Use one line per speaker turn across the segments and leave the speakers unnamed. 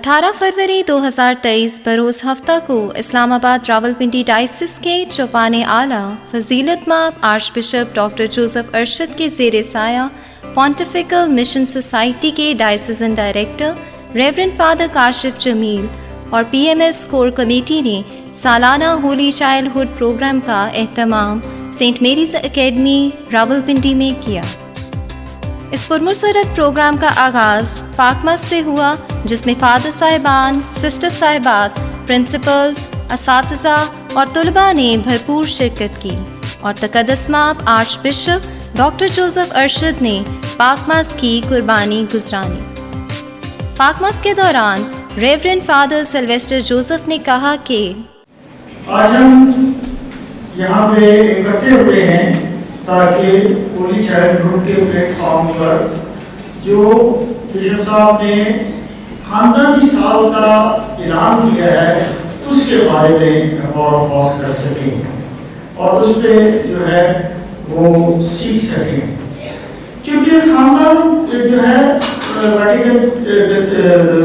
18 فروری 2023 بروز ہفتہ کو اسلام آباد راولپنڈی ڈائسس کے چوپان اعلیٰ فضیلت مآب arch bishop doctor Joseph Arshad کے زیر سایہ پونٹیفیکل مشن سوسائٹی کے diocesan director reverend father Kashif Jamil اور P M S core committee نے سالانہ ہولی چائلڈہڈ پروگرام کا اہتمام سینٹ میریز اکیڈمی راولپنڈی میں کیا۔ اس پرمسرت پروگرام کا آغاز پاک مس سے ہوا، جس میں فادر صاحبان، سسٹر صاحبات، پرنسپلز، اساتذہ اور طلباء نے بھرپور شرکت کی اور تقدس مآب arch bishop doctor Joseph Arshad نے پاک مس کی قربانی گزرانی۔ پاک مس کے دوران ریورنڈ فادر سلویسٹر جوزف نے کہا کہ
آج ہم یہاں پہ اکٹھے ہوئے ہیں تاکہ ہولی چائلڈہڈ کے پلیٹ فارم پر جو بشپ صاحب نے خاندانی سال کا اعلان کیا ہے اس کے بارے میں غور و خوض کر سکیں اور اس پہ جو ہے وہ سیکھ سکیں، کیونکہ خاندان جو ہے ویٹیکن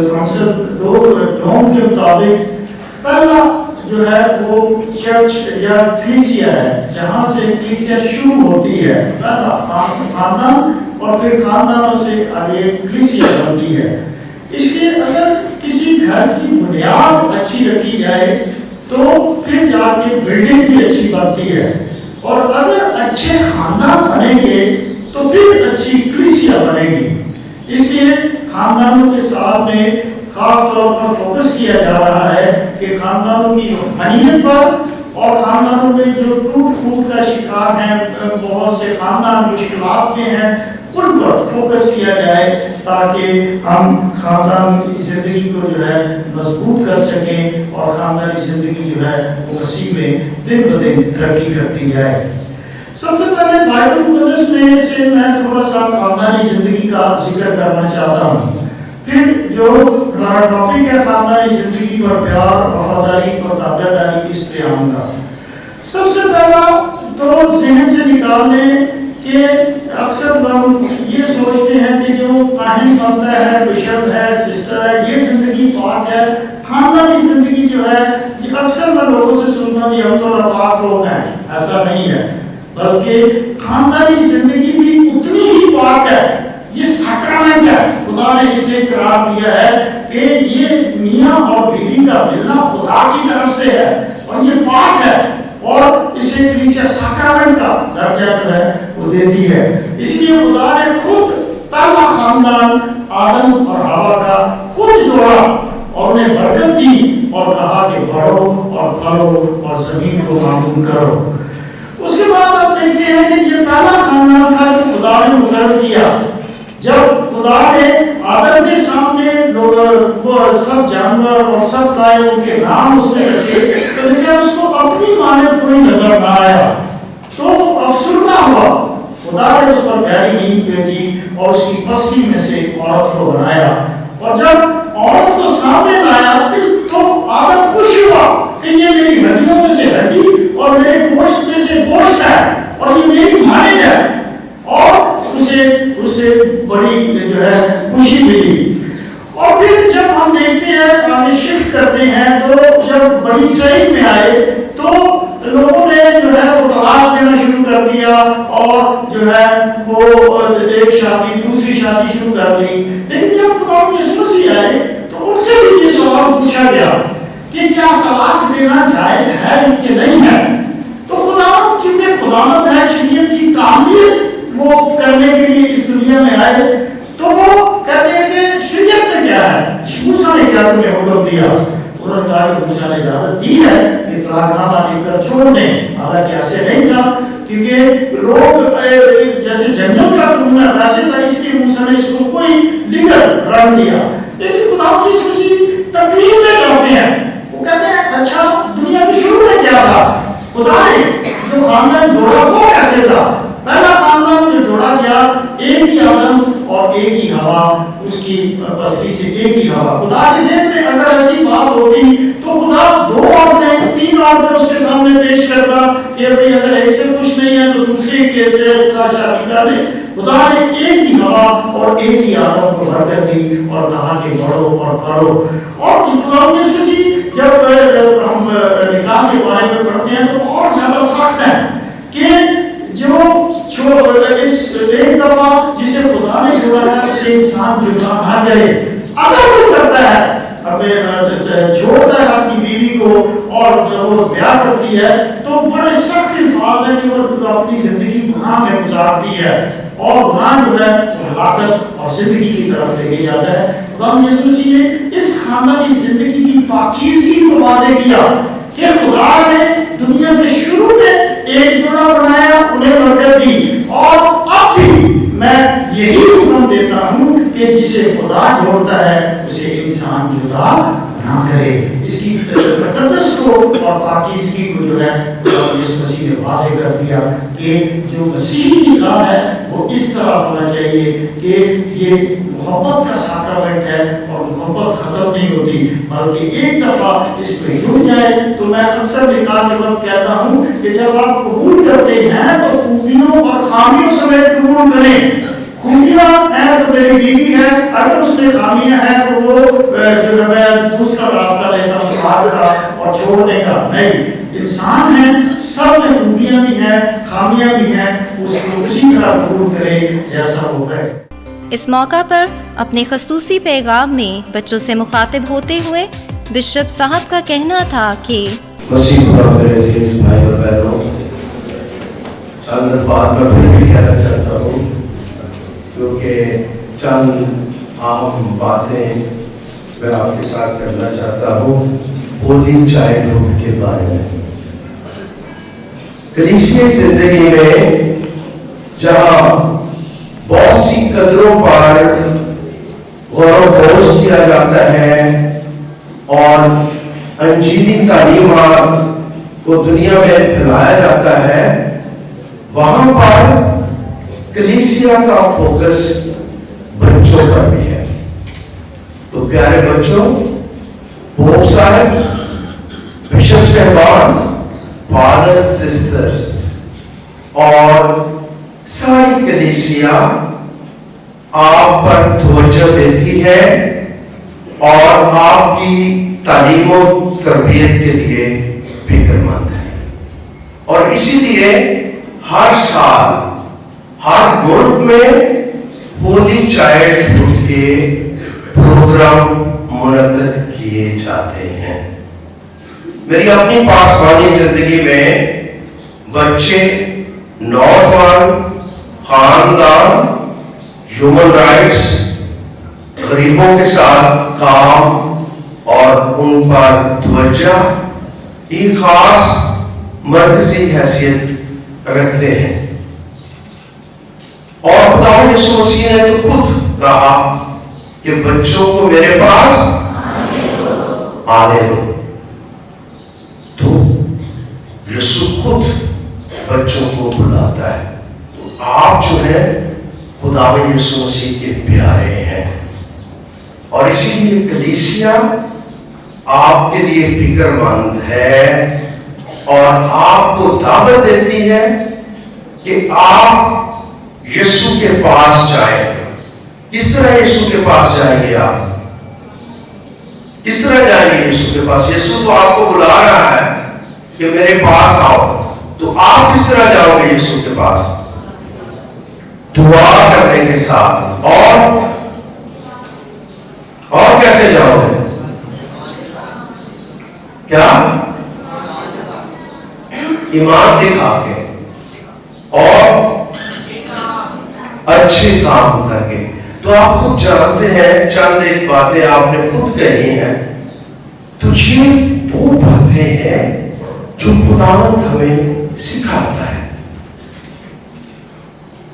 کونسل دوم کے مطابق پہلا جو ہے وہ چرچ یا کلیسیا ہے، جہاں سے کلیسیا شروع ہوتی ہے، پہلا خاندان اور پھر خاندانوں سے آگے کلیسیا بنتی ہے۔ اس لیے اگر کسی گھر کی بنیاد اچھی رکھی جائے تو پھر جا کے بلڈنگ بھی اچھی بنتی ہے، اور اگر اچھے خاندان بنیں گے تو پھر اچھی کلیسیا بنے گی۔ اس لیے خاندانوں کے ساتھ میں خاص طور پر فوکس کیا جا رہا ہے کہ خاندانوں کی روحانیت پر اور خاندانوں میں جو ٹوٹ پھوٹ کا شکار ہیں، بہت سے خاندان مشکلات میں ہیں، ان پر فوکس کیا جائے تاکہ ہم خاندان کی زندگی کو جو ہے مضبوط کر سکیں اور خاندانی زندگی جو ہے وہ مسیح میں دن بدن ترقی کرتی جائے۔ سب سے پہلے بائبل مقدس میں سے میں تھوڑا سا خاندانی زندگی کا ذکر کرنا چاہتا ہوں، پھر جو ہمارا ٹاپک ہے خاندانی زندگی پر پیار، وفاداری اور تابعداری، اس پہ آؤں گا۔ سب سے پہلا تو ذہن سے نکال لیں کہ اکثر ہم یہ سوچتے ہیں کہ جو کاہن بنتا ہے، بشپ ہے، سسٹر ہے، یہ زندگی پاک ہے۔ خاندانی زندگی جو ہے یہ اکثر میں لوگوں سے سنتا ہوں کہ ہم تو ناپاک لوگ ہیں، ایسا نہیں ہے، بلکہ خاندانی زندگی بھی اتنی ہی پاک ہے۔ یہ سیکرامنٹ ہے، خدا نے اسے قرار دیا ہے کہ یہ میاں اور بیوی کا ملنا خدا کی طرف سے ہے اور یہ پاک ہے، اور اسے کلیسیا سیکرامنٹ کا درجہ جو ہے وہ دیتی ہے۔ اس لیے خدا نے خود پہلا خاندان آدم اور حوا کا خود جوڑا اور انہیں برکت دی اور کہا کہ بڑھو اور پھلو اور زمین کو معمول کرو۔ اس کے بعد آپ دیکھتے ہیں کہ یہ پہلا خاندان تھا جو خدا نے مقرر کیا۔ جب خدا نے آدم کے سامنے وہ سب جانور اور سب لائے، ان کے نام اس نے رکھے، تو لیکن اس کو اپنی مانند کوئی نظر نہ آیا تو وہ افسردہ ہوا۔ خدا نے اس پر گہری نیند بھیجی اور اس کی پستی میں سے ایک عورت کو بنایا، اور جب عورت کو سامنے لایا تو آدم خوش ہوا کہ یہ میری ہڈیوں میں سے ہڈی اور میرے گوشت میں سے گوشت ہے اور یہ میری مانند ہے، اور اسے بڑی جو ہے خوشی ملی۔ اور پھر جب ہم دیکھتے ہیں آگے شفٹ کرتے ہیں تو جب بڑی اسرائیل میں آئے تو لوگوں نے جو ہے وہ طلاق دینا شروع کر دیا اور جو ہے وہ ایک شادی دوسری شادی شروع کر دی۔ لیکن جب خدا یسوع مسیح آئے تو ان سے بھی یہ سوال پوچھا گیا کہ کیا طلاق دینا جائز ہے کہ نہیں ہے؟ تو خدا کیونکہ خداوند ہے، شریعت کی تعمیل وہ کرنے کے لیے اس دنیا میں آئے، تو وہ کہتے ہیں کہ شریعت میں کیا ہے، موسیٰ نے کیا تمہیں حکم دیا؟ انہوں نے کہا کہ موسیٰ نے اجازت دی ہے کہ طلاق نامہ لے کر چھوڑ دیں، حالانکہ ایسے نہیں تھا، کیونکہ لوگ جیسے جنگل کا قانون ہے ویسے تھا، اس لیے موسیٰ نے اس کو کوئی لیگل قرار دیا۔ لیکن خدا کی کسی تقریب میں کرتے ہیں، وہ کہتے ہیں اچھا دنیا کے شروع میں کیا تھا؟ خدا نے جو خاندان جوڑا وہ کیسے تھا؟ پہلا خاندان جو جوڑا گیا ایک ہی آدم اور ایک ہی ہوا، اس کی بستی سے ایک ہی ہوا۔ خدا کے ذہن میں اگر ایسی بات ہوتی تو خدا دو عورتیں تین عورتیں اس کے سامنے پیش کرتا کہ بھئی اگر ایک سے خوش نہیں ہے تو دوسری کے سے ساتھ شادی کر لیں، خدا نے ایک ہی ہوا اور ایک ہی آدم کو برکت دی اور کہا کہ بڑھو اور کرو. اور خدا نے جب ہم نکاح کے بارے میں پڑھتے ہیں تو اور زیادہ سخت ہے کہ جو اس ایک دفعہ جسے خدا نے جوڑا ہے اسے انسان جدا نہ کرے. اگر وہ کرتا ہے چھوڑتا ہے اپنی بیوی کو اور جب وہ بیاہ کرتی ہے تو بڑے سخت الفاظ ہیں کہ وہ اپنی زندگی گناہ میں گزارتی ہے اور گناہ جو ہے ہلاکت اور زندگی کی طرف لے کے جاتا ہے. خدا یسوع مسیح نے اس خاندانی زندگی کی پاکیزگی کو واضح کیا کہ خدا نے دنیا کے شروع میں ایک جوڑا بنایا, انہیں برکت دی, اور اب بھی میں یہی حکم دیتا ہوں کہ جسے خدا جوڑتا ہے اسے انسان جدا نہ کرے. اس کی تقدس کو اور پاکیزگی کو جو ہے یسوع مسیح نے واضح کر دیا کہ جو مسیحی نکاح ہے وہ اس طرح ہونا چاہیے کہ یہ محبت کا ساکرامنٹ ہے اور محبت ختم نہیں ہوتی بلکہ ایک دفعہ اس میں جڑ جائے. تو میں اکثر نکاح کے وقت کہتا ہوں کہ جب آپ قبول کرتے ہیں تو خوبیوں اور خامیوں سمیت قبول کریں. خوبیاں ہیں تو میری بیوی ہے, اگر اس میں خامیاں ہیں تو وہ جو ہے میں دوسرا راستہ لیتا ہوں بات کا اور چھوڑنے کا نہیں. انسان ہے, سب میں خوبیاں بھی ہیں خامیاں بھی ہیں, اس کو اسی طرح قبول کرے جیسا وہ ہے.
اس موقع پر اپنے خصوصی پیغام میں بچوں سے مخاطب ہوتے ہوئے بشپ صاحب کا کہنا تھا کہ
مسیح خدا میرے عزیز بھائی اور بہنوں, چند بات میں پھر بھی کہنا چاہتا ہوں کیونکہ چند عام باتیں میں آپ کے ساتھ کرنا چاہتا ہوں ہولی چائلڈہڈ کے بارے میں. کلیسیائی زندگی میں جہاں بہت سی قدروں پر غور و خوض کیا جاتا ہے اور انجیلی تعلیمات کو دنیا میں پھیلایا جاتا ہے, وہاں پر کلیسیا کا فوکس بچوں پر بھی ہے. تو پیارے بچوں, پوپ صاحب, بشپ صاحبان, فادر, سسٹرز اور ساری کلیسیا آپ پر توجہ دیتی ہے اور آپ کی تعلیم و تربیت کے لیے فکر مند ہے. اور اسی لیے ہر سال ہر ملک میں ہولی چائلڈہڈ کے پروگرام منعقد کیے جاتے ہیں. میری اپنی پاسبانی زندگی میں بچے, نوجوان, خاندان, ہیومن رائٹس, غریبوں کے ساتھ کام اور ان پر توجہ ایک خاص مرکزی حیثیت رکھتے ہیں. اور خدا یسوع مسیح نے تو خود کہا کہ بچوں کو میرے پاس آنے دو. تو یسوع خود بچوں کو بلاتا ہے. تو آپ جو ہے خدا یسوع مسیح کے پیارے ہیں اور اسی لیے کلیسیا آپ کے لیے فکر مند ہے اور آپ کو دعوت دیتی ہے کہ آپ یسوع کے پاس جائیں. کس طرح یسوع کے پاس جائیں گے آپ؟ کس طرح جائیں گے یسوع کے پاس؟ یسوع تو آپ کو بلا رہا ہے کہ میرے پاس آؤ. تو آپ کس طرح جاؤ گے یسوع کے پاس؟ دعا کرنے کے ساتھ. اور کیسے جاؤ گے؟ کیا؟ ایمان دکھا کے اور اچھے کام کر کے. تو آپ خود جانتے ہیں, چند ایک باتیں آپ نے خود کہی ہیں. تو یہ وہ باتیں ہیں جو خداوند ہمیں سکھاتا ہے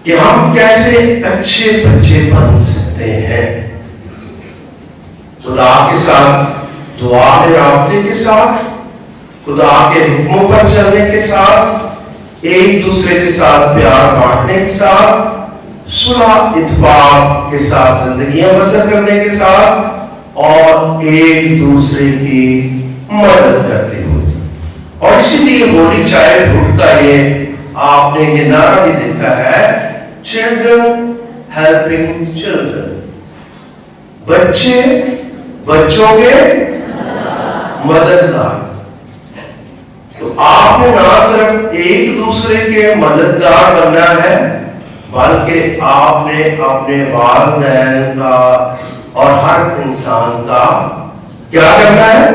کہ ہم کیسے اچھے بچے بن سکتے ہیں. خدا کے ساتھ دعا میں رابطے کے ساتھ, خدا کے حکموں پر چلنے کے ساتھ, ایک دوسرے کے ساتھ پیار بانٹنے کے ساتھ, صلح اتفاق کے ساتھ زندگیاں بسر کرنے کے ساتھ اور ایک دوسرے کی مدد کرتے ہوئے. اور اسی لیے ہولی چائلڈہڈ کا یہ آپ نے یہ نعرہ بھی دیکھا ہے children helping children. बच्चे बच्चों के मददगार. तो आपने ना सिर्फ एक दूसरे के मददगार बनना है, बल्कि आपने अपने वालिदैन का और हर इंसान का क्या करना है?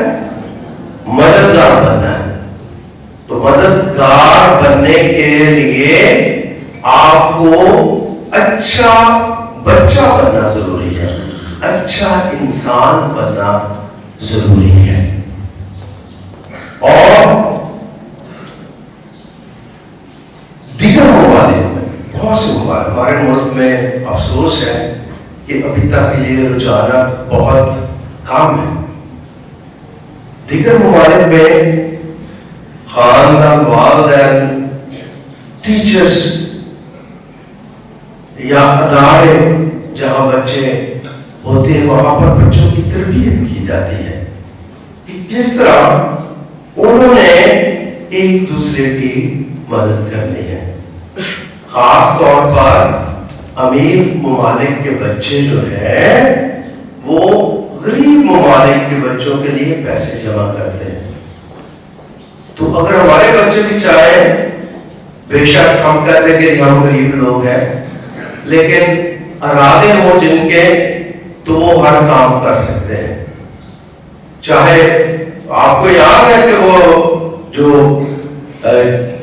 मददगार बनना है. तो मददगार बनने के लिए आपको अच्छा बच्चा बनना जरूरी है, अच्छा इंसान बनना जरूरी है. और दीगर ममालिक में, बहुत से ममालिक, हमारे मुल्क में अफसोस है कि अभी तक ये रुझान बहुत कम है. दीगर ममालिक में खानदान, वालिदैन, टीचर्स या अदारे जहां बच्चे होते हैं, वहां पर बच्चों की तरबियत की जाती है कि किस तरह उन्होंने एक दूसरे की मदद करनी है. खास तौर पर अमीर ममालिक के बच्चे जो है वो गरीब ममालिक के बच्चों के लिए पैसे जमा करते हैं. तो अगर हमारे बच्चे भी चाहे, बेशक हम कहते हैं कि हम गरीब लोग हैं, लेकिन इरादे हो जिनके, तो वो हर काम कर सकते हैं. चाहे आपको याद है कि वो जो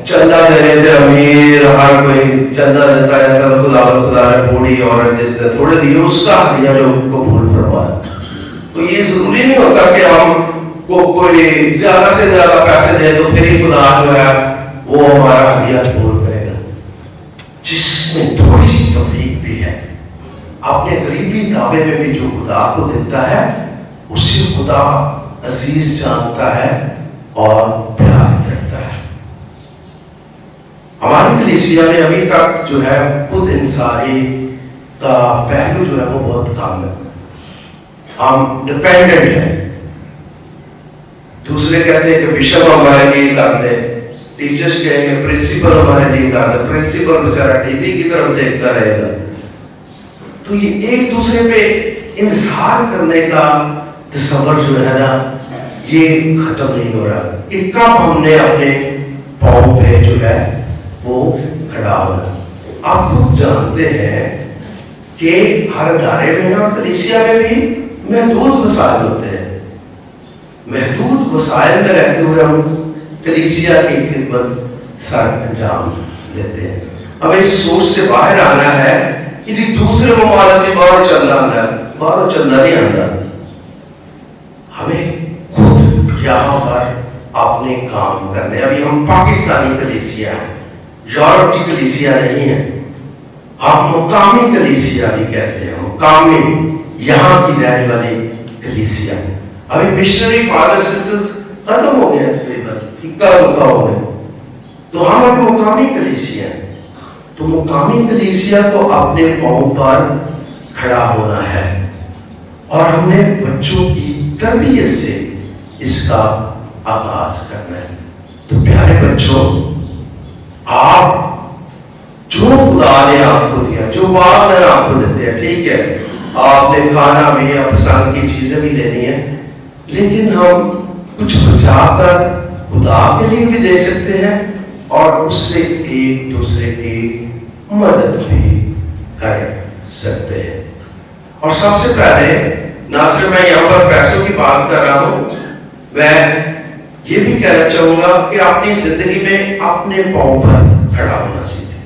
चंदा दे रहे थे अमीर, हर कोई चंदा देता है तो खुदा ने बूढ़ी औरत जिसने थोड़े दिए उसका दिया जो कबूल फरमाया. तो ये जरूरी नहीं होता कि हम को कोई ज्यादा से ज्यादा पैसे दे तो फिर ही खुदा जो है वो हमारा हदिया कबूल करेगा. जिसमें थोड़ी सी तौफीक भी है, अपने गरीबी दावे में भी जो खुदा को देता है उसे खुदा अजीज जानता है और प्यार करता है. हमारी कलीसिया में अभी तक जो है खुद इंसानी का पहलू जो है वो बहुत कम है. हम डिपेंडेंट हैं. दूसरे कहते हैं कि बिशप हमारे लिए कर दे, टीचर्स कहेंगे प्रिंसिपल हमारे लिए कर दे, प्रिंसिपल बेचारा टीवी की तरफ देखता रहेगा. तो ये एक दूसरे पे इंसार करने का तस्वर जो है ना, ये खत्म नहीं हो रहा कि कब हमने अपने पांव पे जो है वो खड़ा होना. आप खुद जानते हैं कि हर अदारे में और कलीसिया में भी महदूद वसाइल होते हैं. महदूद वसाइल में रहते हुए हम कलीसिया की खिदमत सर अंजाम देते हैं. हमें इस सोच से बाहर आना है कि दूसरे ममालिक में बाहर चलना आता है, बाहर चलना नहीं आता. हमें खुद यहाँ पर अपने काम करने. अभी हम पाकिस्तानी कलीसिया है, यूरोप की कलीसिया नहीं है. हम मुकामी कलीसिया भी कहते हैं, मुकामी यहाँ की रहने वाली कलीसिया. अभी मिशनरी फादर सिस्टर्स खत्म हो गए तकरीबन, इक्का दुक्का हो गए. तो हम अब मुकामी कलीसिया है. तो मुकामी कलीसिया को अपने पांव पर खड़ा होना है और हमने बच्चों की तरबियत से इसका आगाज करना है. तो प्यारे बच्चों, आप जो खुदा ने आपको दिया, जो वालिदैन आपको देते हैं, ठीक है, आपने खाना भी या पसंद की चीजें भी लेनी है, लेकिन हम कुछ बचाकर खुदा के लिए भी दे सकते हैं और उससे एक दूसरे की मदद भी कर सकते हैं. और सबसे पहले ना सिर्फ मैं यहाँ पर पैसों की बात कर रहा हूँ, मैं ये भी कहना चाहूंगा कि अपनी जिंदगी में अपने पांव पर खड़ा होना सीखें.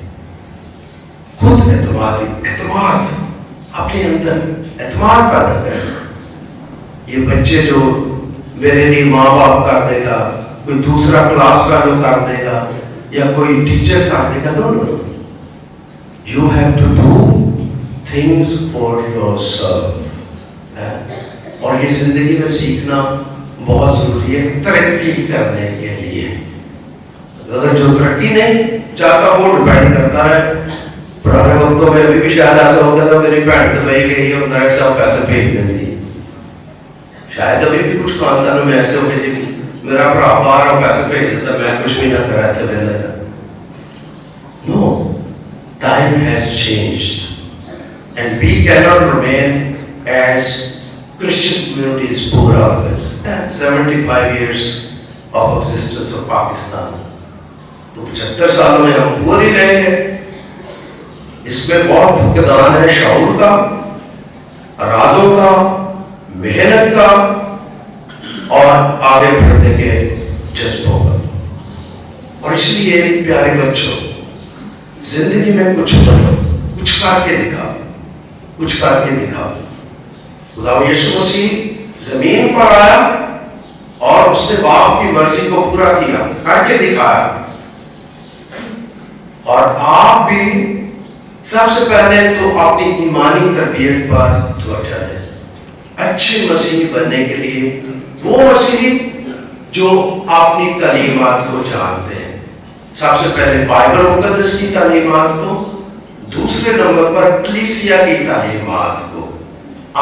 खुद एतमाद अपने अंदर एतमाद पैदा करें. ये बच्चे जो मेरे लिए माँ बाप कर देगा, कोई दूसरा क्लास फेलो कर देगा या कोई टीचर कर देगा, no no, you have to do things for yourself. और ये जिंदगी में सीखना बहुत जरूरी है तरक्की करने के लिए. अगर जो तरक्की नहीं चाहता वो डिपेंड करता रहे. पुराने वक्तों में अभी भी शायद ऐसा हो गया था, मेरी बहन तो वही गई है, मेरे से पैसे भेज देती. शायद अभी भी कुछ खानदानों में ऐसे हो गए मेरा भरा बाहर पैसे भेज देता, मैं कुछ भी ना कर रहा था. No, time time has changed and we cannot remain as Christian communities poor always. 75 years of existence of Pakistan. तो 75 सालों में हम पूरे ही रहेंगे. इसमें बहुत फुकदान है शऊर का, इरादों का, मेहनत का और आगे बढ़ने के जज्बों का. और इसलिए प्यारे बच्चों, जिंदगी में कुछ बनो, कुछ करके दिखाओ, कुछ करके दिखाओ. खुदा यीशु मसीह जमीन पर आया और उसने बाप की मर्जी को पूरा किया, करके दिखाया. और आप भी सबसे पहले तो अपनी ईमानी तरबियत पर तवज्जो दें. अच्छे मसीही बनने के लिए वो मसीही जो अपनी तालीमात को जानते हैं. सबसे पहले बाइबल मुकद्दस की तालीमात को, दूसरे नंबर पर कलीसिया की तालीमात को,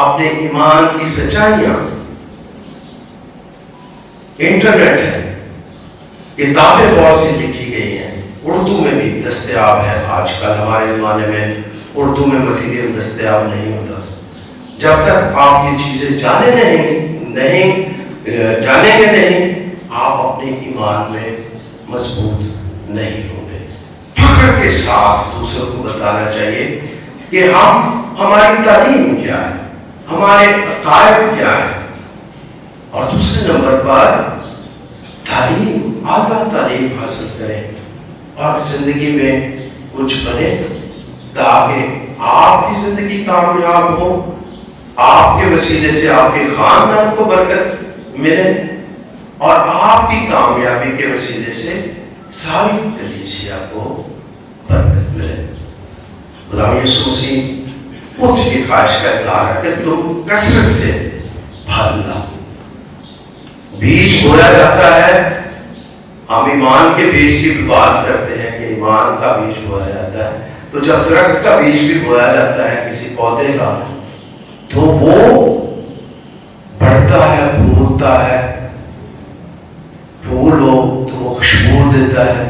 अपने ईमान की सच्चाइयां. इंटरनेट है, किताबें बहुत सी लिखी गई हैं, उर्दू में भी दस्तयाब है. आजकल हमारे जमाने में उर्दू में मटेरियल दस्तयाब नहीं होता. जब तक आप ये चीजें जानेंगे नहीं, आप अपने ईमान में मजबूत नहीं होंगे. फख्र के साथ दूसरों को बताना चाहिए कि हमारी तालीम क्या है, हमारे अकायद क्या है. और दूसरे नंबर पर तालीम, आला तालीम हासिल करें और जिंदगी में कुछ बने ताकि आपकी जिंदगी कामयाब हो, आपके वसीले से आपके खानदान को बरकत मिले और आपकी कामयाबी के वसीले से सारी कलीसिया को बरकत मिले. खुदा यीशु मसीह उठ की ख्वाहिश का इज़हार है कि तुम कसरत से फल लाओ. बीज बोया जाता है, हम ईमान के बीज की भी बात करते हैं कि ईमान का बीज बोया जाता है. तो जब दरख्त का बीज भी बोया जाता है किसी पौधे का, तो वो बढ़ता है, फूलता है, फूल हो तो वो खुशबू देता है,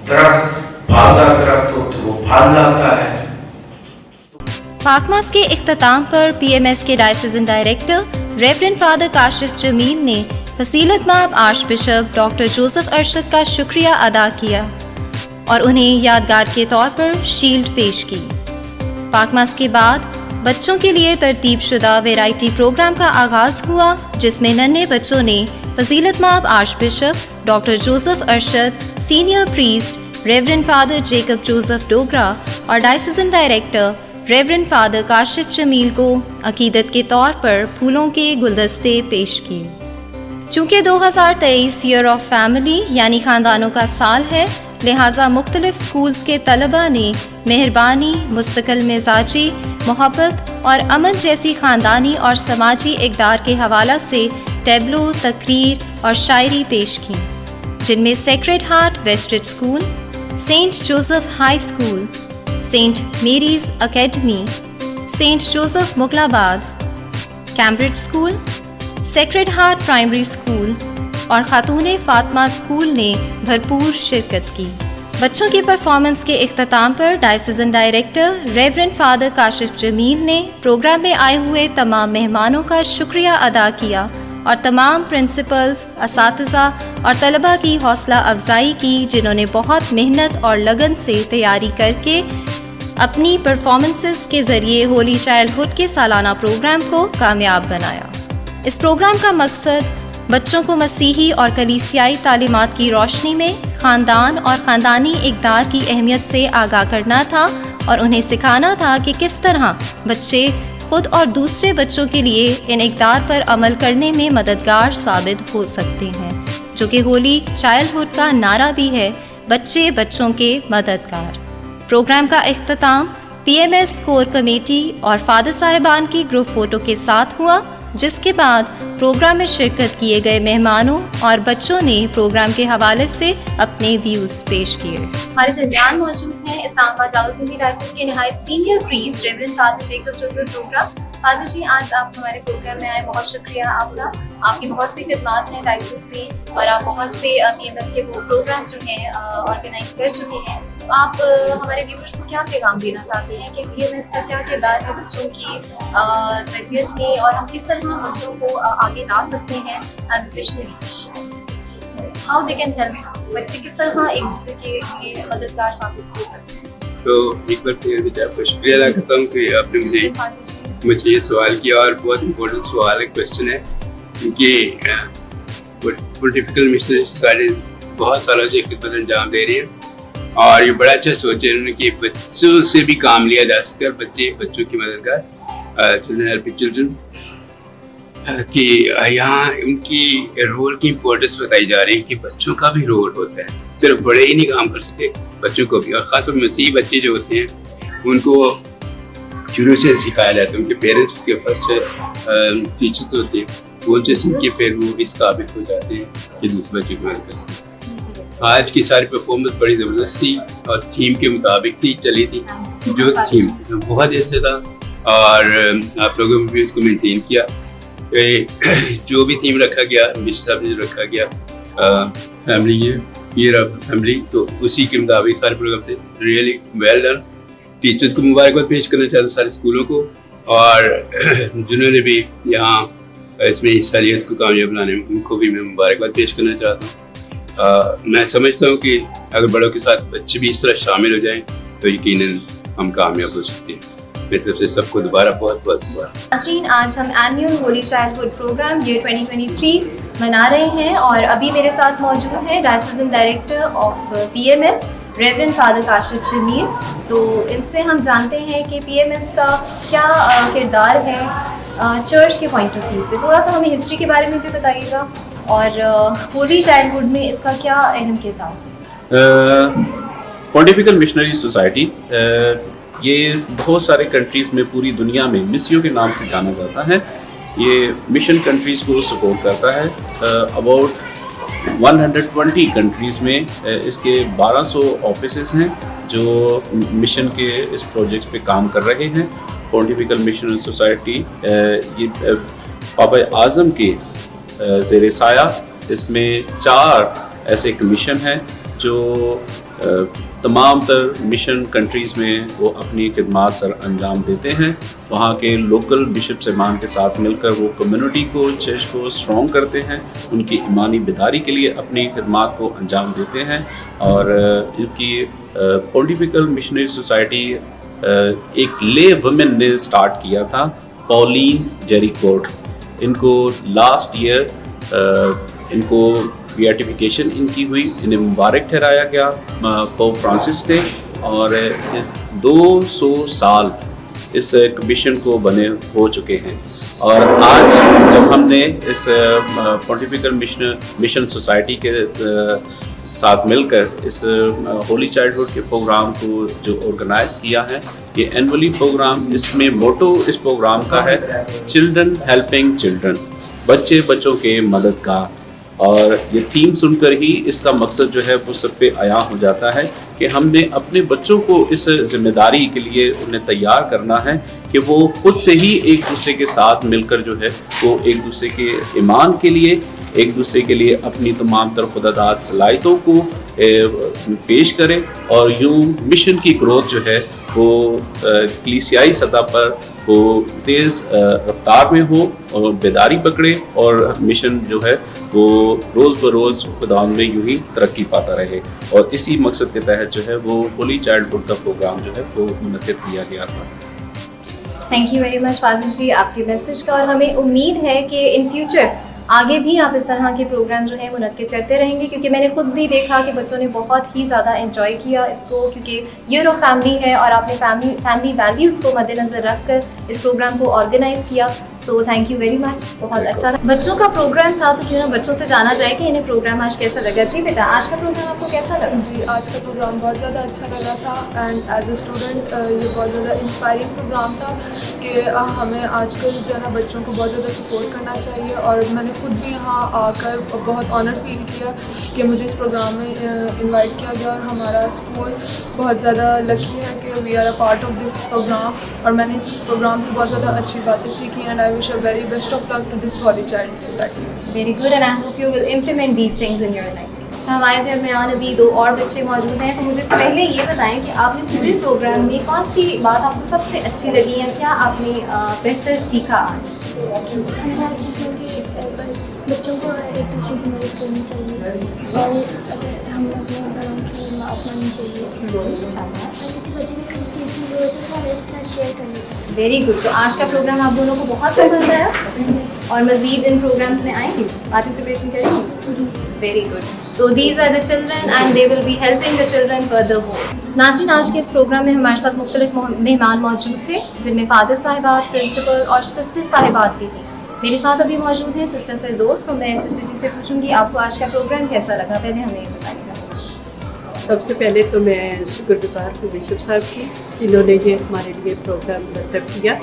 दरख्त फलदार दरख्त हो तो वो फल लाता है.
पाकमास के इख्तिताम पर पीएमएस के diocesan director reverend father Kashif Jamil ने फसीलतमाब archbishop doctor Joseph Arshad का शुक्रिया अदा किया और उन्हें यादगार के तौर पर शील्ड पेश की. पाकमास के बाद बच्चों के लिए तरतीब शुदा वैरायटी प्रोग्राम का आगाज हुआ, जिसमें नन्हे बच्चों ने फजीलतमाब archbishop doctor Joseph Arshad, senior priest reverend father Jacob Joseph Dogra और diocesan director reverend father Kashif Jamil को अकीदत के तौर पर फूलों के गुलदस्ते पेश किए. चूँकि 2023 ईयर ऑफ फैमिली यानी ख़ानदानों का साल है, लिहाजा मुख्तलिफ स्कूल्स के तलबा ने मेहरबानी, मुस्तकिल मिजाजी, मोहब्बत और अमन जैसी ख़ानदानी और समाजी इक़दार के हवाला से टैबलो, तकरीर और शायरी पेश की, जिनमें Sacred Heart Westridge School, Saint Joseph High School, Saint Mary's Academy, Saint Joseph Mughalabad, Cambridge School, Sacred Heart Primary School और खातून फातिमा स्कूल ने भरपूर शिरकत की. बच्चों की परफॉर्मेंस के इख्तिताम पर diocesan director reverend father Kashif Jamil ने प्रोग्राम में आए हुए तमाम मेहमानों का शुक्रिया अदा किया और तमाम प्रिंसिपल्स, असातिज़ा और तलबा की हौसला अफजाई की, जिन्होंने बहुत मेहनत और लगन से तैयारी करके अपनी परफॉर्मेंसेस के ज़रिए होली चाइल्डहुड के सालाना प्रोग्राम को कामयाब बनाया. इस प्रोग्राम का मकसद बच्चों को मसीही और कलीसियाई तालीमात की रोशनी में ख़ानदान और ख़ानदानी इक़दार की अहमियत से आगाह करना था और उन्हें सिखाना था कि किस तरह बच्चे खुद और दूसरे बच्चों के लिए इन इक़दार पर अमल करने में मददगार साबित हो सकते हैं, जो कि होली चाइल्डहुड का नारा भी है, बच्चे बच्चों के मददगार. प्रोग्राम का इख्तिताम पीएमएस कोर कमेटी और फादर साहिबान की ग्रुप फ़ोटो के साथ हुआ, जिसके बाद प्रोग्राम में शिरकत किए गए मेहमानों और बच्चों ने प्रोग्राम के हवाले से अपने व्यूज़ पेश किए. हमारे दरमियान मौजूद हैं इस्लामाबाद रावलपिंडी डायसिस के निहायत senior priest reverend father Jacob Joseph Dogra. Father ji, आज आप हमारे प्रोग्राम में आए, बहुत शुक्रिया आपका. आपकी बहुत सी खिदमात हैं डायसिस में और आप बहुत से पीएमएस के प्रोग्राम्स जो हैं ऑर्गेनाइज कर चुके हैं. تو آپ ہمارے ویورز کو کیا پیغام دینا چاہتے ہیں کہ PMS کا کیا کردار ہے بچوں کی تربیت میں اور ہم کس طرح بچوں کو آگے لا سکتے ہیں as a missionary? How they can help, بچے کس طرح ایک دوسرے کے لیے مددگار ثابت ہو سکتے ہیں؟
تو ایک بار پھر آپ کو شکریہ ادا کرتا ہوں کہ آپ نے مجھے یہ سوال کیا، اور بہت امپورٹنٹ سوال ہے، کویشچن ہے، کیونکہ پولیٹیکل مشنری سوسائٹی بہت سالوں سے خدمت انجام دے رہی ہے، اور یہ بڑا اچھا سوچ ہے انہوں نے کہ بچوں سے بھی کام لیا جا سکتا ہے، بچوں کی مددگار چلڈرن ہیلپنگ چلڈرن کہ یہاں ان کی رول کی امپورٹنس بتائی جا رہی ہے کہ بچوں کا بھی رول ہوتا ہے، صرف بڑے ہی نہیں کام کر سکتے، بچوں کو بھی، اور خاص طور مسیحی بچے جو ہوتے ہیں ان کو شروع سے سکھایا جاتا ہے، ان کے پیرنٹس کے فرسٹ ٹیچرس ہوتے ہیں، وہ ان سے سیکھ کے پھر وہ اس قابل ہو جاتے ہیں کہ دوسرے بچے کو مدد کر سکیں۔ آج کی ساری پرفارمنس بڑی زبردست تھی اور تھیم کے مطابق تھی، چلی تھی، جو تھیم بہت اچھا تھا، اور آپ لوگوں نے بھی اس کو مینٹین کیا، جو بھی تھیم رکھا گیا، مشر صاحب نے جو رکھا گیا فیملی فیملی، تو اسی کے مطابق سارے پروگرام تھے، ریئلی ویل ڈن۔ ٹیچرس کو مبارکباد پیش کرنا چاہتا ہوں، سارے اسکولوں کو، اور جنہوں نے بھی یہاں اس میں حصہ لیا، اس کو کامیاب بنانے میں، ان کو بھی میں مبارکباد پیش کرنا چاہتا ہوں۔ میں سمجھتا ہوں کہ اگر بڑوں کے ساتھ بچے بھی اس طرح شامل ہو جائیں تو یقیناً ہم کامیاب ہو سکتے ہیں۔ میری طرف سے سب کو دوبارہ بہت بہت مبارک۔
ناظرین، آج ہم annual holy childhood programme year 2023 منا رہے ہیں، اور ابھی میرے ساتھ موجود ہیں diocesan director of PMS reverend father Kashif Jamil. تو ان سے ہم جانتے ہیں کہ PMS کا کیا کردار ہے چرچ کے پوائنٹ آف ویو سے، تھوڑا سا ہمیں ہسٹری کے بارے میں بھی بتائیے گا، اور ہولی چائلڈہڈ میں اس کا کیا اہم کردار ہے؟
پونٹیفیکل مشنری سوسائٹی یہ بہت سارے کنٹریز میں پوری دنیا میں مسیو کے نام سے جانا جاتا ہے۔ یہ مشن کنٹریز کو سپورٹ کرتا ہے، اباؤٹ 120 کنٹریز میں اس کے 1200 آفیسز ہیں جو مشن کے اس پروجیکٹ پہ کام کر رہے ہیں۔ پونٹیفیکل مشنری سوسائٹی یہ بابا اعظم کے زیر سایہ، اس میں 4 ایسے کمیشن ہیں جو تمام تر مشن کنٹریز میں وہ اپنی خدمات سر انجام دیتے ہیں۔ وہاں کے لوکل بشپ صاحبان کے ساتھ مل کر وہ کمیونٹی کو، چرچ کو اسٹرانگ کرتے ہیں، ان کی ایمانی بیداری کے لیے اپنی خدمات کو انجام دیتے ہیں۔ اور ان کی پونٹیفیکل مشنری سوسائٹی ایک لے وومن نے اسٹارٹ کیا تھا، پولین جیری کوٹ۔ ان کو لاسٹ ایئر ان کو بیاٹیفیکیشن ان کی ہوئی، انہیں مبارک ٹھہرایا گیا پوپ فرانسس نے، اور 200 سال اس کمیشن کو بنے ہو چکے ہیں۔ اور آج جب ہم نے اس پونٹیفیکل مشن سوسائٹی کے ساتھ مل کر اس ہولی چائلڈہڈ کے پروگرام کو جو آرگنائز کیا ہے، یہ اینولی پروگرام، اس میں موٹو اس پروگرام کا ہے چلڈرن ہیلپنگ چلڈرن، بچوں کے مددگار۔ اور یہ تھیم سن کر ہی اس کا مقصد جو ہے وہ سب پہ عیاں ہو جاتا ہے کہ ہم نے اپنے بچوں کو اس ذمہ داری کے لیے انہیں تیار کرنا ہے کہ وہ خود سے ہی ایک دوسرے کے ساتھ مل کر جو ہے وہ ایک دوسرے کے ایمان کے لیے، ایک دوسرے کے لیے اپنی تمام تر خداداد صلاحیتوں کو پیش کریں، اور یوں مشن کی گروتھ جو ہے وہ کلیسیائی سطح پر وہ تیز رفتار میں ہو اور بیداری پکڑے، اور مشن جو ہے وہ روز بروز خدا میں یوں ہی ترقی پاتا رہے۔ اور اسی مقصد کے تحت جو ہے وہ ہولی چائلڈہڈ کا پروگرام جو ہے وہ منعقد کیا گیا تھا۔
Thank you very much father ji آپ کے میسج کا، اور ہمیں امید ہے کہ ان فیوچر آگے بھی آپ اس طرح کے پروگرام جو ہیں منعقد کرتے رہیں گے، کیونکہ میں نے خود بھی دیکھا کہ بچوں نے بہت ہی زیادہ انجوائے کیا اس کو، کیونکہ ایئر آف فیملی ہے اور آپ نے فیملی ویلیوز کو مد نظر رکھ کر اس پروگرام کو آرگنائز کیا۔ سو تھینک یو ویری مچ، بہت اچھا رہا۔ بچوں کا پروگرام تھا تو کیوں نہ بچوں سے جانا جائے کہ انہیں پروگرام آج کیسا لگا۔ جی بیٹا، آج کا پروگرام آپ کو کیسا لگا؟
جی، آج کا پروگرام بہت زیادہ اچھا لگا تھا، اینڈ ایز اے اسٹوڈنٹ یہ بہت زیادہ انسپائرنگ پروگرام تھا کہ ہمیں آج کل جو ہے نا بچوں کو بہت زیادہ سپورٹ کرنا چاہیے۔ اور میں نے خود بھی یہاں آ کر بہت آنر فیل کیا کہ مجھے اس پروگرام میں انوائٹ کیا گیا، اور ہمارا اسکول بہت زیادہ لکی ہے کہ we are a part of this programme, اور میں نے اس پروگرام سے بہت زیادہ اچھی باتیں سیکھی، and I wish a very best of luck to this holy child society.
Very good, and I hope you will implement these things in your life. अच्छा, हमारे दरमियान अभी 2 और बच्चे मौजूद हैं, तो मुझे पहले ये बताएं कि आपने पूरे प्रोग्राम में कौन सी बात आपको सबसे अच्छी लगी या क्या आपने बेहतर सीखा आज?
बच्चों को एक दूसरे की मदद करनी चाहिए और अगर हम अपने बड़ों की अपनानी चाहिए, किसी बच्चे को किसी चीज़ की जरूरत है तो हमें उसके साथ शेयर करनी चाहिए।
Very good. तो आज का प्रोग्राम आप दोनों को बहुत पसंद आया और मज़ीद इन प्रोग्राम्स में आएंगे, पार्टिसिपेशन करेंगे? Very good. तो these are the children and they will be helping the children further more. नाज़रीन, आज के इस प्रोग्राम में हमारे साथ मुख्तलिफ मेहमान मौजूद थे, जिनमें फादर साहिबात, प्रिंसिपल और सिस्टर साहिबात भी थी। मेरे साथ अभी मौजूद हैं सिस्टर फिरदौस। तो मैं सिस्टर जी से पूछूंगी आपको आज का प्रोग्राम कैसा लगा, पहले हमें ये बताइएगा।
सबसे पहले तो मैं शुक्रगुजार हूँ बिशप साहब की, जिन्होंने ये हमारे लिए प्रोग्राम मुरतब किया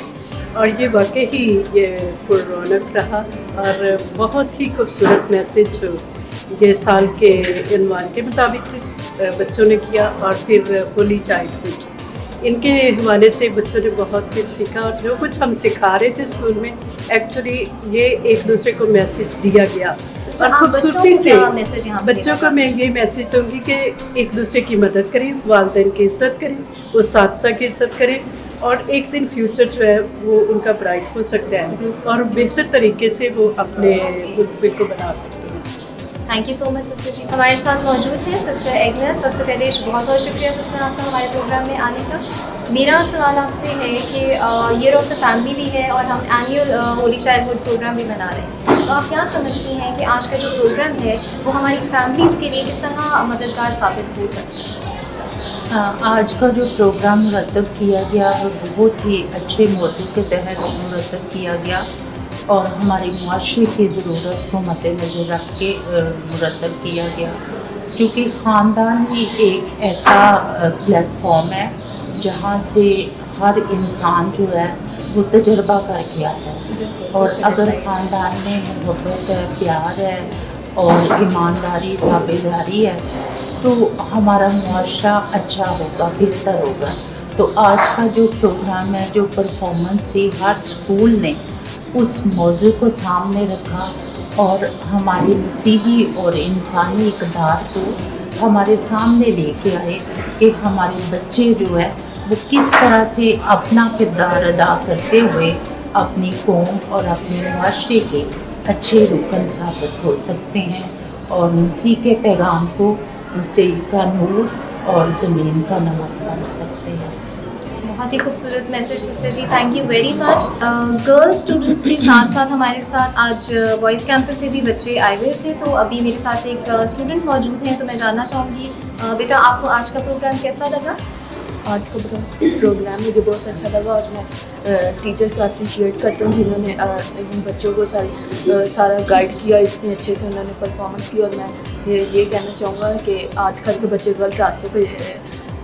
और ये वाकई ही ये पुररौनक रहा और बहुत ही खूबसूरत मैसेज ये साल के इन्वान के मुताबिक बच्चों ने किया और फिर होली चाइल्डहुड, इनके हवाले से बच्चों ने बहुत कुछ सीखा और जो कुछ हम सिखा रहे थे स्कूल में एक्चुअली ये एक दूसरे को मैसेज दिया गया और खूबसूरती से बच्चों को मैं ये मैसेज दूंगी कि एक दूसरे की मदद करें, वालिदैन की इज़्ज़त करें, उस्ताद की इज़्ज़त करें और एक दिन फ्यूचर जो है वो उनका ब्राइट हो सकता है और बेहतर तरीके से वो अपने मुस्तक़बिल को बना सकते हैं।
Thank you so much sister ji. हमारे साथ मौजूद हैं सिस्टर एग्नेस। सबसे पहले बहुत बहुत शुक्रिया सिस्टर आपका हमारे प्रोग्राम में आने का। मेरा सवाल आपसे है कि ईयर ऑफ द फैमिली भी है और हम एनुअल होली चाइल्डहुड प्रोग्राम भी बना रहे हैं, तो आप क्या समझती हैं कि आज का जो प्रोग्राम है वो हमारी फैमिलीज़ के लिए किस तरह मददगार साबित हो सकता है?
आज का जो प्रोग्राम मुरतब किया गया वो बहुत ही अच्छे मौजू के तहत मुरतब किया गया और हमारे मुआशरे की ज़रूरत को मद्देनज़र रख के मुरतब किया गया, क्योंकि ख़ानदान ही एक ऐसा प्लेटफॉर्म है जहाँ से हर इंसान जो है वो तजर्बा करके आता है और अगर ख़ानदान में मोहब्बत है, प्यार है और ईमानदारी, ताबेदारी है तो हमारा मुआशरा अच्छा होगा, बेहतर होगा। तो आज का जो प्रोग्राम है, जो परफॉर्मेंस थी, हर स्कूल ने उस मौजू को सामने रखा और हमारे मसीही और इंसानी इक़दार को हमारे सामने लेके आए कि हमारे बच्चे जो है वो किस तरह से अपना किरदार अदा करते हुए अपनी कौम और अपने मुआशरे के अच्छे रुकन साबित हो सकते हैं और मसीह के पैगाम को मसीह का नूर और ज़मीन का नमक बन सकते हैं।
बहुत ही खूबसूरत message sister ji, thank you very much. Girls students के साथ साथ हमारे साथ आज बॉयज़ कैंपस से भी बच्चे आए हुए थे, तो अभी मेरे साथ एक स्टूडेंट मौजूद हैं, तो मैं जानना चाहूँगी बेटा आपको आज का प्रोग्राम कैसा लगा?
आज का प्रोग्राम मुझे बहुत अच्छा लगा और मैं टीचर्स का अप्रिशिएट करता हूँ जिन्होंने इन बच्चों को सारा गाइड किया, इतने अच्छे से उन्होंने परफॉर्मेंस की। और मैं ये कहना चाहूँगा कि आजकल के बच्चे गलत रास्तों पे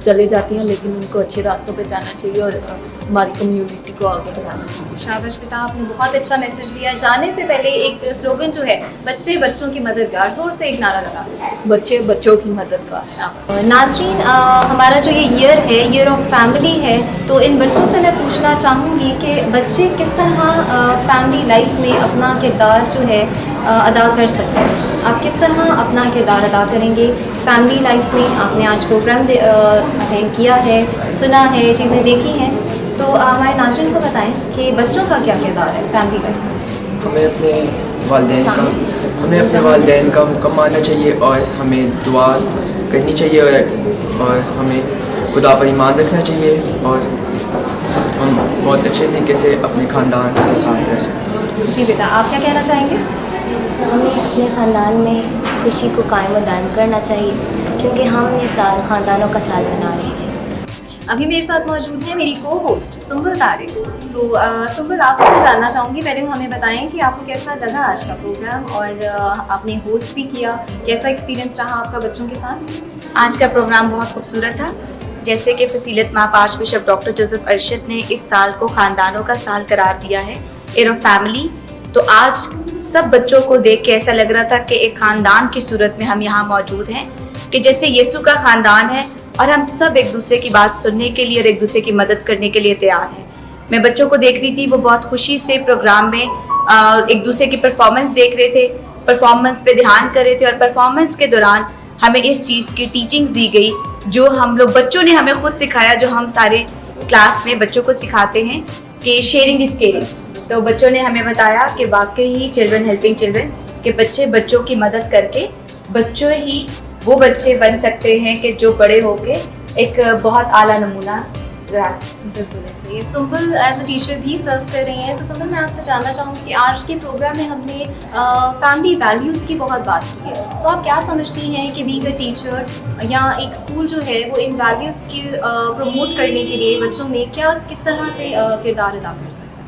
चले जाते हैं, लेकिन उनको अच्छे रास्तों पे जाना चाहिए और हमारी कम्युनिटी को आगे बढ़ाना चाहिए।
शाबाश बेटा, आपने बहुत अच्छा मैसेज दिया। जाने से पहले एक स्लोगन जो है, बच्चे बच्चों की मददगार, जोर से एक नारा लगा,
बच्चे बच्चों की मददगार।
शाबाश। नाज़रीन, हमारा जो ये ईयर है, ईयर ऑफ फैमिली है, तो इन बच्चों से मैं पूछना चाहूँगी कि बच्चे किस तरह फैमिली लाइफ में अपना किरदार जो है अदा कर सकते हैं। आप किस तरह अपना किरदार अदा करेंगे फैमिली लाइफ में? आपने आज प्रोग्राम अटेंड किया है, सुना है, चीज़ें देखी हैं, तो हमारे नाज़रीन को बताएं कि बच्चों का क्या किरदार है फैमिली लाइफ में?
हमें अपने वालिदैन का हुक्म मानना चाहिए और हमें दुआ करनी चाहिए और हमें खुदा पर ईमान रखना चाहिए और हम बहुत अच्छे तरीके से अपने ख़ानदान के साथ रह सकते हैं।
जी बेटा, आप क्या कहना चाहेंगे?
हमें अपने ख़ानदान में खुशी को कायम व दायम करना चाहिए, क्योंकि हम ये साल ख़ानदानों का साल मना रहे हैं।
अभी मेरे साथ मौजूद है मेरी को होस्ट सुंबल तारिक। तो सुंबल, आपसे मैं जानना चाहूँगी, पहले हमें बताएं कि आपको कैसा लगा आज का प्रोग्राम और आपने होस्ट भी किया, कैसा एक्सपीरियंस रहा आपका बच्चों के साथ?
आज का प्रोग्राम बहुत खूबसूरत था। जैसे कि फसीलत माप arch bishop doctor Joseph Arshad ने इस साल को ख़ानदानों का साल करार दिया है, ईयर ऑफ फैमिली, तो आज सब बच्चों को देख के ऐसा लग रहा था कि एक ख़ानदान की सूरत में हम यहाँ मौजूद हैं, कि जैसे यीशु का ख़ानदान है और हम सब एक दूसरे की बात सुनने के लिए और एक दूसरे की मदद करने के लिए तैयार हैं। मैं बच्चों को देख रही थी, वो बहुत खुशी से प्रोग्राम में एक दूसरे की परफॉर्मेंस देख रहे थे, परफॉर्मेंस पे ध्यान कर रहे थे और परफॉर्मेंस के दौरान हमें इस चीज़ की टीचिंग्स दी गई जो हम लोग बच्चों ने हमें खुद सिखाया, जो हम सारे क्लास में बच्चों को सिखाते हैं कि शेयरिंग इज केयरिंग। तो बच्चों ने हमें बताया कि वाकई ही चिल्ड्रन हेल्पिंग चिल्ड्रन, कि बच्चे बच्चों की मदद करके बच्चों ही वो बच्चे बन सकते हैं कि जो बड़े होके एक बहुत आला नमूना।
बिल्कुल ऐसे ये सुंबल एज अ टीचर भी सर्व कर रही हैं। तो सुंबल, मैं आपसे जानना चाहूँगी कि आज के प्रोग्राम में हमने फैमिली वैल्यूज़ की बहुत बात की है, तो आप क्या समझती हैं कि बीइंग अ टीचर या एक स्कूल जो है वो इन वैल्यूज़ की प्रमोट करने के लिए बच्चों में क्या किस तरह से किरदार अदा कर सकते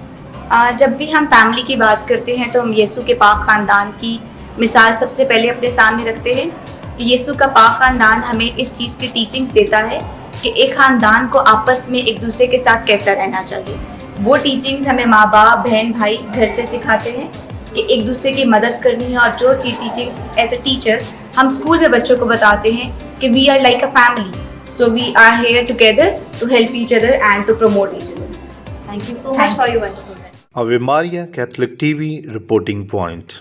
हैं?
जब भी हम फैमिली की बात करते हैं तो हम यीशु के पाक ख़ानदान की मिसाल सबसे पहले अपने सामने रखते हैं कि यीशु का पाक ख़ानदान हमें इस चीज़ की टीचिंग्स देता है कि एक ख़ानदान को आपस में एक दूसरे के साथ कैसा रहना चाहिए। वो टीचिंग्स हमें माँ बाप बहन भाई घर से सिखाते हैं कि एक दूसरे की मदद करनी है, और जो टीचिंग्स एज अ टीचर हम स्कूल में बच्चों को बताते हैं कि we are like a family, so we are here together to help each other and to promote each other.
Thank you so much for your wonderful.
Ave Maria Catholic TV reporting point.